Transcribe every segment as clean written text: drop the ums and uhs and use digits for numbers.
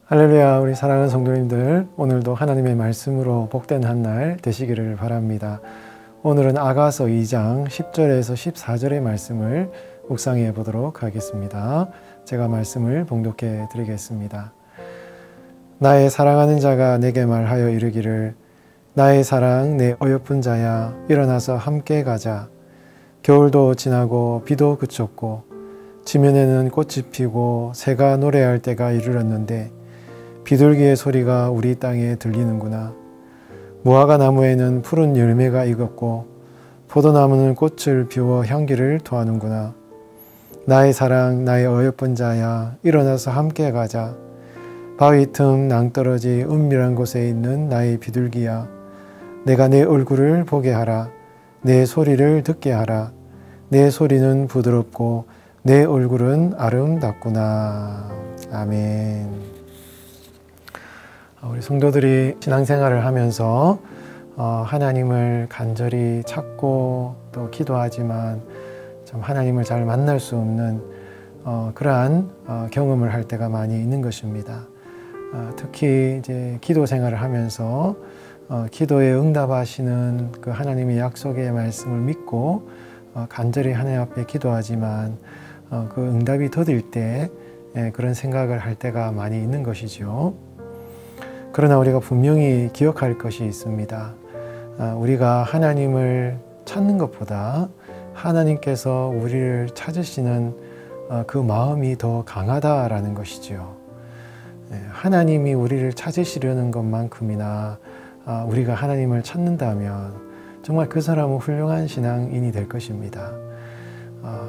할렐루야, 우리 사랑하는 성도님들, 오늘도 하나님의 말씀으로 복된 한 날 되시기를 바랍니다. 오늘은 아가서 2장 10절에서 14절의 말씀을 묵상해 보도록 하겠습니다. 제가 말씀을 봉독해 드리겠습니다. 나의 사랑하는 자가 내게 말하여 이르기를, 나의 사랑 내 어여쁜 자야, 일어나서 함께 가자. 겨울도 지나고 비도 그쳤고 지면에는 꽃이 피고 새가 노래할 때가 이르렀는데 비둘기의 소리가 우리 땅에 들리는구나. 무화과 나무에는 푸른 열매가 익었고 포도나무는 꽃을 피워 향기를 토하는구나. 나의 사랑 나의 어여쁜 자야, 일어나서 함께 가자. 바위 틈 낭떠러지 은밀한 곳에 있는 나의 비둘기야, 내가 내 얼굴을 보게 하라. 내 소리를 듣게 하라. 내 소리는 부드럽고 내 얼굴은 아름답구나. 아멘. 우리 성도들이 신앙생활을 하면서 하나님을 간절히 찾고 또 기도하지만 참 하나님을 잘 만날 수 없는 그러한 경험을 할 때가 많이 있는 것입니다. 특히 이제 기도 생활을 하면서 기도에 응답하시는 그 하나님의 약속의 말씀을 믿고 간절히 하나님 앞에 기도하지만 그 응답이 더딜 때 그런 생각을 할 때가 많이 있는 것이죠. 그러나 우리가 분명히 기억할 것이 있습니다. 우리가 하나님을 찾는 것보다 하나님께서 우리를 찾으시는 그 마음이 더 강하다라는 것이죠. 하나님이 우리를 찾으시려는 것만큼이나 우리가 하나님을 찾는다면 정말 그 사람은 훌륭한 신앙인이 될 것입니다.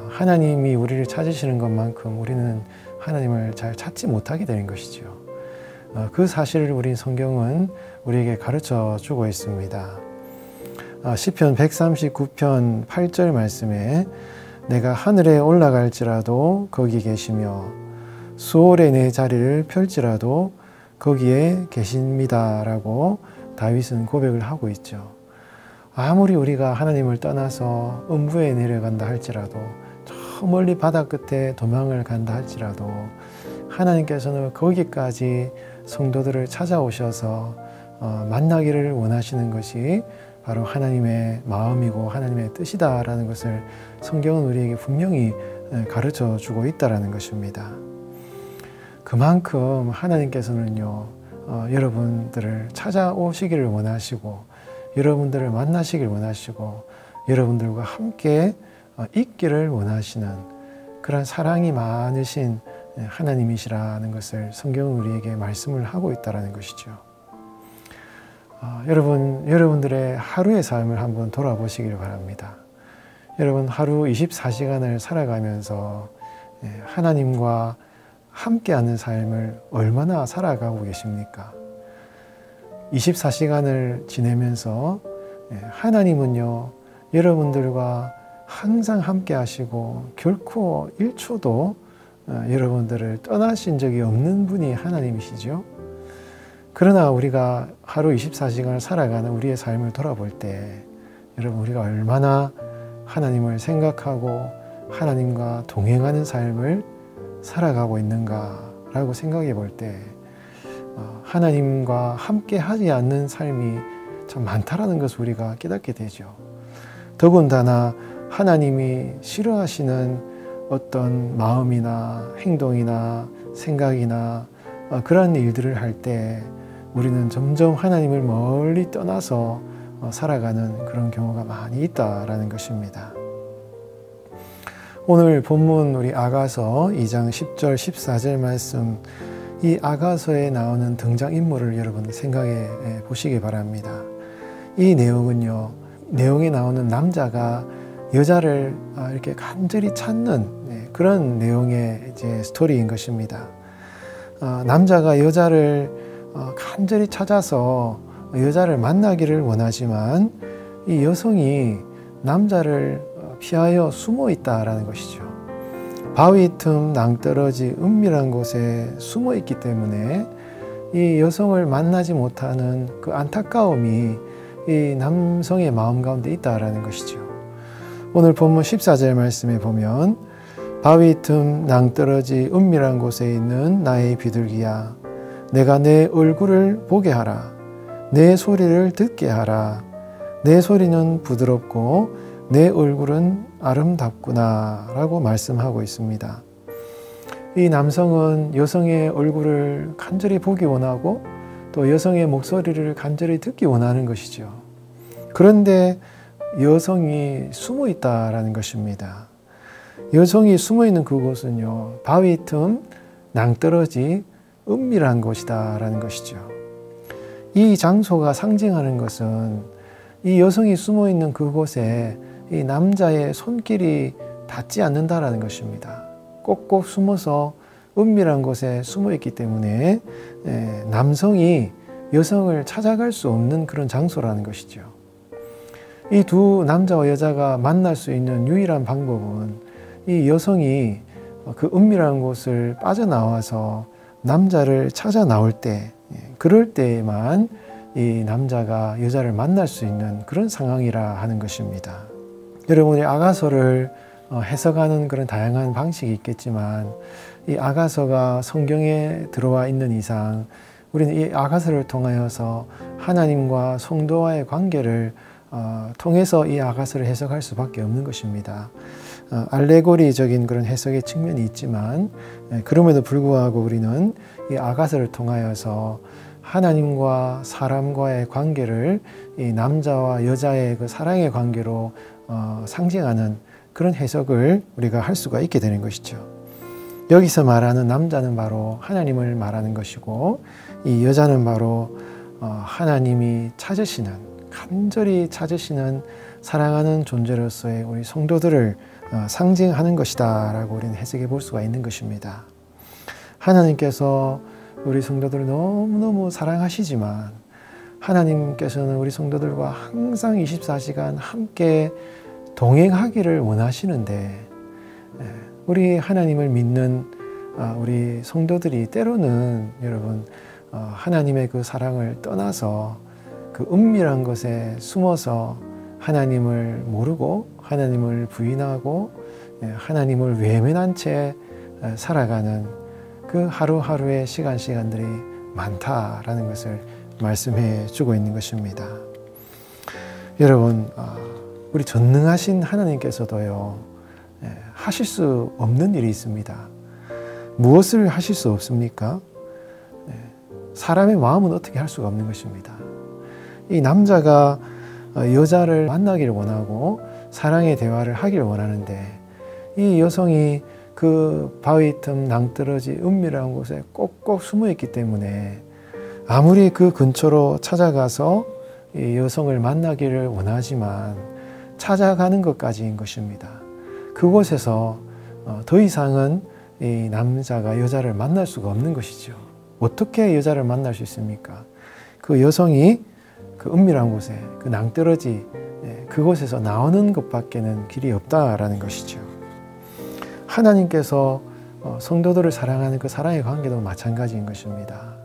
하나님이 우리를 찾으시는 것만큼 우리는 하나님을 잘 찾지 못하게 되는 것이죠. 그 사실을 우리 성경은 우리에게 가르쳐 주고 있습니다. 시편 139편 8절 말씀에 내가 하늘에 올라갈지라도 거기 계시며 수월에 내 자리를 펼지라도 거기에 계십니다 라고 다윗은 고백을 하고 있죠. 아무리 우리가 하나님을 떠나서 음부에 내려간다 할지라도, 저 멀리 바다 끝에 도망을 간다 할지라도 하나님께서는 거기까지 성도들을 찾아오셔서 만나기를 원하시는 것이 바로 하나님의 마음이고 하나님의 뜻이다라는 것을 성경은 우리에게 분명히 가르쳐 주고 있다라는 것입니다. 그만큼 하나님께서는요, 여러분들을 찾아오시기를 원하시고 여러분들을 만나시길 원하시고 여러분들과 함께 있기를 원하시는 그런 사랑이 많으신 하나님이시라는 것을 성경은 우리에게 말씀을 하고 있다는 것이죠. 여러분들의 하루의 삶을 한번 돌아보시길 바랍니다. 여러분 하루 24시간을 살아가면서 하나님과 함께하는 삶을 얼마나 살아가고 계십니까? 24시간을 지내면서 하나님은요, 여러분들과 항상 함께 하시고 결코 1초도 여러분들을 떠나신 적이 없는 분이 하나님이시죠. 그러나 우리가 하루 24시간을 살아가는 우리의 삶을 돌아볼 때 여러분, 우리가 얼마나 하나님을 생각하고 하나님과 동행하는 삶을 살아가고 있는가라고 생각해 볼 때 하나님과 함께 하지 않는 삶이 참 많다라는 것을 우리가 깨닫게 되죠. 더군다나 하나님이 싫어하시는 어떤 마음이나 행동이나 생각이나 그런 일들을 할 때 우리는 점점 하나님을 멀리 떠나서 살아가는 그런 경우가 많이 있다라는 것입니다. 오늘 본문 우리 아가서 2장 10절 14절 말씀, 이 아가서에 나오는 등장인물을 여러분 생각해 보시기 바랍니다. 이 내용은요, 내용에 나오는 남자가 여자를 이렇게 간절히 찾는 그런 내용의 이제 스토리인 것입니다. 남자가 여자를 간절히 찾아서 여자를 만나기를 원하지만 이 여성이 남자를 피하여 숨어 있다라는 것이죠. 바위 틈 낭떠러지 은밀한 곳에 숨어 있기 때문에 이 여성을 만나지 못하는 그 안타까움이 이 남성의 마음 가운데 있다라는 것이죠. 오늘 본문 14절 말씀에 보면 바위 틈 낭떠러지 은밀한 곳에 있는 나의 비둘기야, 내가 내 얼굴을 보게 하라. 내 소리를 듣게 하라. 내 소리는 부드럽고 내 얼굴은 아름답구나 라고 말씀하고 있습니다. 이 남성은 여성의 얼굴을 간절히 보기 원하고 또 여성의 목소리를 간절히 듣기 원하는 것이죠. 그런데 여성이 숨어 있다라는 것입니다. 여성이 숨어 있는 그곳은요, 바위 틈, 낭떠러지, 은밀한 곳이다라는 것이죠. 이 장소가 상징하는 것은 이 여성이 숨어 있는 그곳에 이 남자의 손길이 닿지 않는다라는 것입니다. 꼭꼭 숨어서 은밀한 곳에 숨어 있기 때문에 남성이 여성을 찾아갈 수 없는 그런 장소라는 것이죠. 이 두 남자와 여자가 만날 수 있는 유일한 방법은 이 여성이 그 은밀한 곳을 빠져나와서 남자를 찾아 나올 때, 그럴 때에만 이 남자가 여자를 만날 수 있는 그런 상황이라 하는 것입니다. 여러분이 아가서를 해석하는 그런 다양한 방식이 있겠지만 이 아가서가 성경에 들어와 있는 이상 우리는 이 아가서를 통하여서 하나님과 성도와의 관계를 통해서 이 아가서를 해석할 수밖에 없는 것입니다. 알레고리적인 그런 해석의 측면이 있지만 그럼에도 불구하고 우리는 이 아가서를 통하여서 하나님과 사람과의 관계를 이 남자와 여자의 그 사랑의 관계로 상징하는 그런 해석을 우리가 할 수가 있게 되는 것이죠. 여기서 말하는 남자는 바로 하나님을 말하는 것이고 이 여자는 바로 하나님이 찾으시는, 간절히 찾으시는 사랑하는 존재로서의 우리 성도들을 상징하는 것이다 라고 우리는 해석해 볼 수가 있는 것입니다. 하나님께서 우리 성도들을 너무너무 사랑하시지만 하나님께서는 우리 성도들과 항상 24시간 함께 동행하기를 원하시는데 우리 하나님을 믿는 우리 성도들이 때로는 여러분 하나님의 그 사랑을 떠나서 그 은밀한 곳에 숨어서 하나님을 모르고 하나님을 부인하고 하나님을 외면한 채 살아가는 그 하루하루의 시간들이 많다라는 것을 말씀해 주고 있는 것입니다. 여러분, 우리 전능하신 하나님께서도요, 하실 수 없는 일이 있습니다. 무엇을 하실 수 없습니까? 사람의 마음은 어떻게 할 수가 없는 것입니다. 이 남자가 여자를 만나기를 원하고 사랑의 대화를 하기를 원하는데 이 여성이 그 바위 틈 낭떠러지 은밀한 곳에 꼭꼭 숨어 있기 때문에 아무리 그 근처로 찾아가서 이 여성을 만나기를 원하지만 찾아가는 것까지인 것입니다. 그곳에서 더 이상은 이 남자가 여자를 만날 수가 없는 것이죠. 어떻게 여자를 만날 수 있습니까? 그 여성이 그 은밀한 곳에 그 낭떠러지 그곳에서 나오는 것밖에는 길이 없다라는 것이죠. 하나님께서 성도들을 사랑하는 그 사랑의 관계도 마찬가지인 것입니다.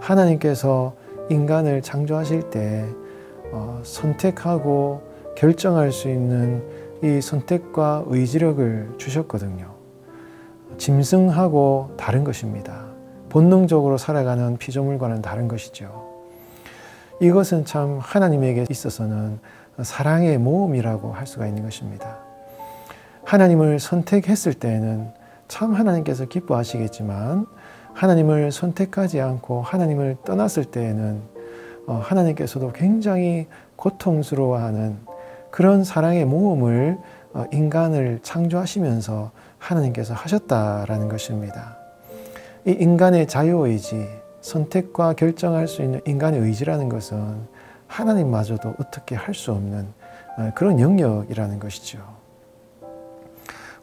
하나님께서 인간을 창조하실 때 선택하고 결정할 수 있는 이 선택과 의지력을 주셨거든요. 짐승하고 다른 것입니다. 본능적으로 살아가는 피조물과는 다른 것이죠. 이것은 참 하나님에게 있어서는 사랑의 모험이라고 할 수가 있는 것입니다. 하나님을 선택했을 때에는 참 하나님께서 기뻐하시겠지만 하나님을 선택하지 않고 하나님을 떠났을 때에는 하나님께서도 굉장히 고통스러워하는 그런 사랑의 모험을 인간을 창조하시면서 하나님께서 하셨다라는 것입니다. 이 인간의 자유의지, 선택과 결정할 수 있는 인간의 의지라는 것은 하나님마저도 어떻게 할 수 없는 그런 영역이라는 것이죠.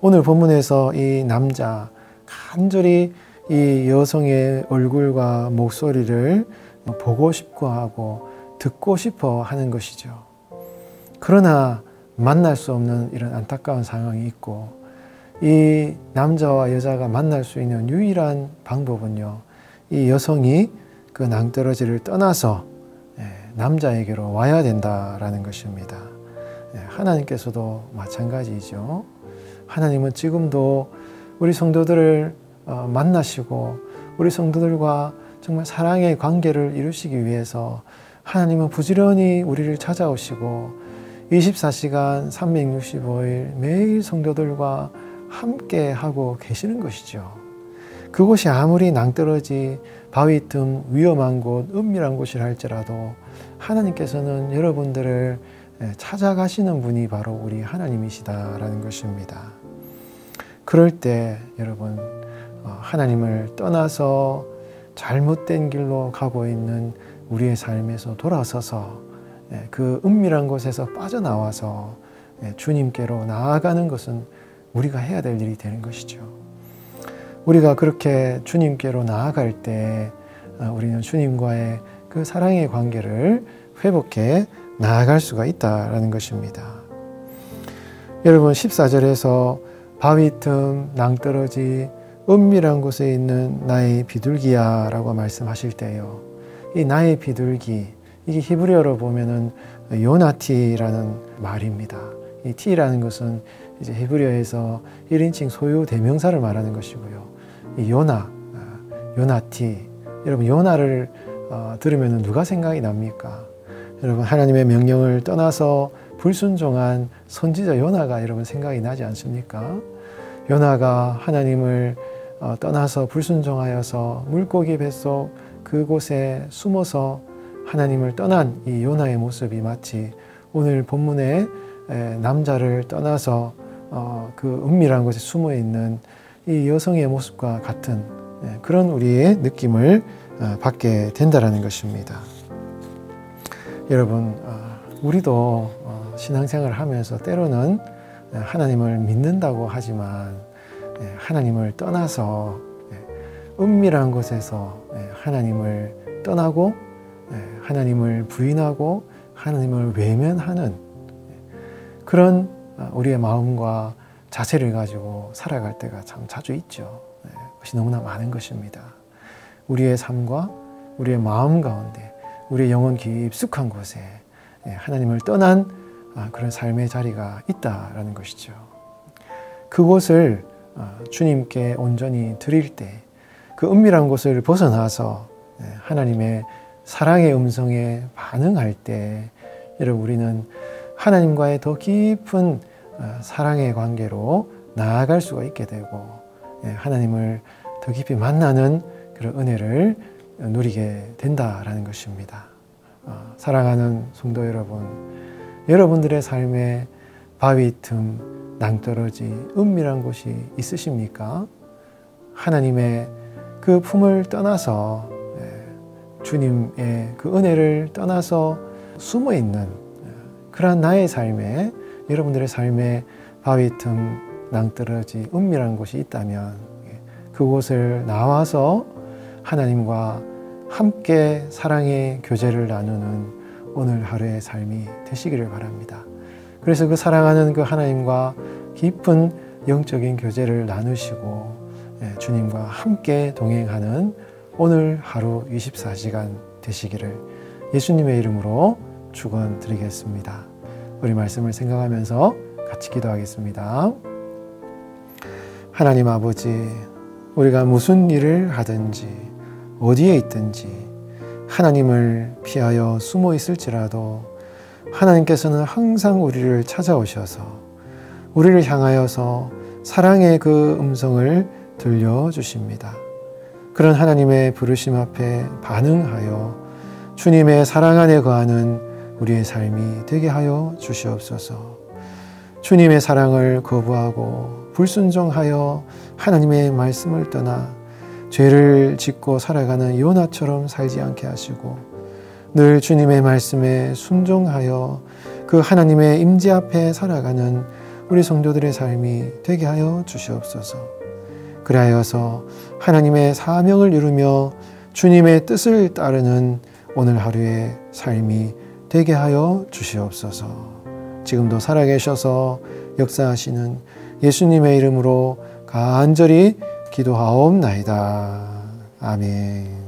오늘 본문에서 이 남자 간절히 이 여성의 얼굴과 목소리를 보고 싶고 하고 듣고 싶어 하는 것이죠. 그러나 만날 수 없는 이런 안타까운 상황이 있고 이 남자와 여자가 만날 수 있는 유일한 방법은요, 이 여성이 그 낭떠러지를 떠나서 남자에게로 와야 된다라는 것입니다. 하나님께서도 마찬가지이죠. 하나님은 지금도 우리 성도들을 만나시고 우리 성도들과 정말 사랑의 관계를 이루시기 위해서 하나님은 부지런히 우리를 찾아오시고 24시간 365일 매일 성도들과 함께 하고 계시는 것이죠. 그곳이 아무리 낭떠러지 바위 틈 위험한 곳 은밀한 곳이라 할지라도 하나님께서는 여러분들을 찾아가시는 분이 바로 우리 하나님이시다라는 것입니다. 그럴 때 여러분 하나님을 떠나서 잘못된 길로 가고 있는 우리의 삶에서 돌아서서 그 은밀한 곳에서 빠져나와서 주님께로 나아가는 것은 우리가 해야 될 일이 되는 것이죠. 우리가 그렇게 주님께로 나아갈 때 우리는 주님과의 그 사랑의 관계를 회복해 나아갈 수가 있다는 것입니다. 여러분 14절에서 바위 틈 낭떠러지 은밀한 곳에 있는 나의 비둘기야 라고 말씀하실 때요, 이 나의 비둘기, 이게 히브리어로 보면은 요나티라는 말입니다. 이 티라는 것은 이제 히브리어에서 1인칭 소유 대명사를 말하는 것이고요. 이 요나티. 여러분 요나를 들으면 누가 생각이 납니까? 여러분 하나님의 명령을 떠나서 불순종한 선지자 요나가 여러분 생각이 나지 않습니까? 요나가 하나님을 떠나서 불순종하여서 물고기 뱃속 그곳에 숨어서 하나님을 떠난 이 요나의 모습이 마치 오늘 본문의 남자를 떠나서 그 은밀한 곳에 숨어 있는 이 여성의 모습과 같은 그런 우리의 느낌을 받게 된다라는 것입니다. 여러분 우리도 신앙생활을 하면서 때로는 하나님을 믿는다고 하지만 하나님을 떠나서 은밀한 곳에서 하나님을 떠나고 하나님을 부인하고 하나님을 외면하는 그런 우리의 마음과 자세를 가지고 살아갈 때가 참 자주 있죠. 그것이 너무나 많은 것입니다. 우리의 삶과 우리의 마음 가운데 우리의 영혼 깊숙한 곳에 하나님을 떠난 그런 삶의 자리가 있다라는 것이죠. 그곳을 주님께 온전히 드릴 때 그 은밀한 곳을 벗어나서 하나님의 사랑의 음성에 반응할 때 여러분 우리는 하나님과의 더 깊은 사랑의 관계로 나아갈 수가 있게 되고 하나님을 더 깊이 만나는 그런 은혜를 누리게 된다라는 것입니다. 사랑하는 성도 여러분, 여러분들의 삶에 바위 틈, 낭떠러지, 은밀한 곳이 있으십니까? 하나님의 그 품을 떠나서 주님의 그 은혜를 떠나서 숨어있는 그러한 나의 삶에 여러분들의 삶에 바위 틈, 낭떠러지, 은밀한 곳이 있다면 그곳을 나와서 하나님과 함께 사랑의 교제를 나누는 오늘 하루의 삶이 되시기를 바랍니다. 그래서 그 사랑하는 그 하나님과 깊은 영적인 교제를 나누시고 주님과 함께 동행하는 오늘 하루 24시간 되시기를 예수님의 이름으로 축원드리겠습니다. 우리 말씀을 생각하면서 같이 기도하겠습니다. 하나님 아버지, 우리가 무슨 일을 하든지 어디에 있든지 하나님을 피하여 숨어 있을지라도 하나님께서는 항상 우리를 찾아오셔서 우리를 향하여서 사랑의 그 음성을 들려주십니다. 그런 하나님의 부르심 앞에 반응하여 주님의 사랑 안에 거하는 우리의 삶이 되게 하여 주시옵소서. 주님의 사랑을 거부하고 불순종하여 하나님의 말씀을 떠나 죄를 짓고 살아가는 요나처럼 살지 않게 하시고 늘 주님의 말씀에 순종하여 그 하나님의 임재 앞에 살아가는 우리 성도들의 삶이 되게 하여 주시옵소서. 그리하여서 하나님의 사명을 이루며 주님의 뜻을 따르는 오늘 하루의 삶이 되게 하여 주시옵소서. 지금도 살아계셔서 역사하시는 예수님의 이름으로 간절히 기도하옵나이다. 아멘.